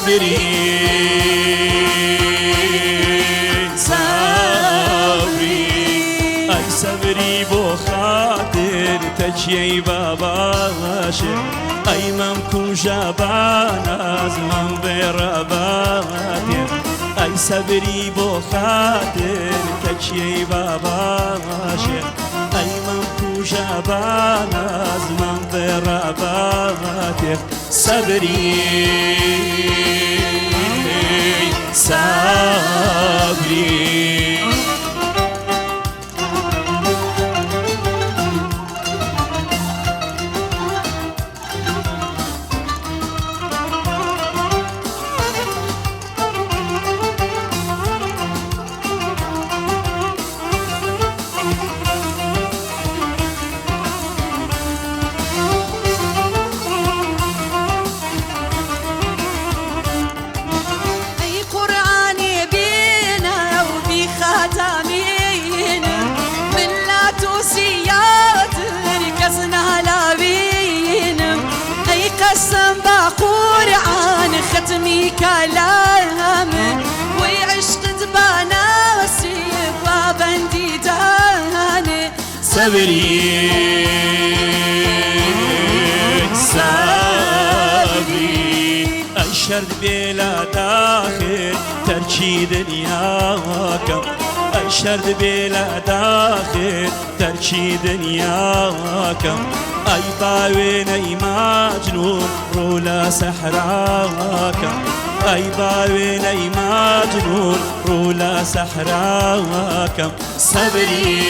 صبري صبري أي صبري بو خاطر تجي باباشي أي ممكن جابانا زمان برباتي أي صبري بو خاطر تجي باباشي أي ممكن جابانا زمان برباتي صبري صبري قسم بقرآن ختمي كلام وعشق بناسي بابندي دان صبري صبري الشرد بلا داخل تركي دنياكم الشرد بلا داخل تركي دنياكم أي باوين أي مجنون رولا سحراك أي باوين أي مجنون رولا سحراك صبري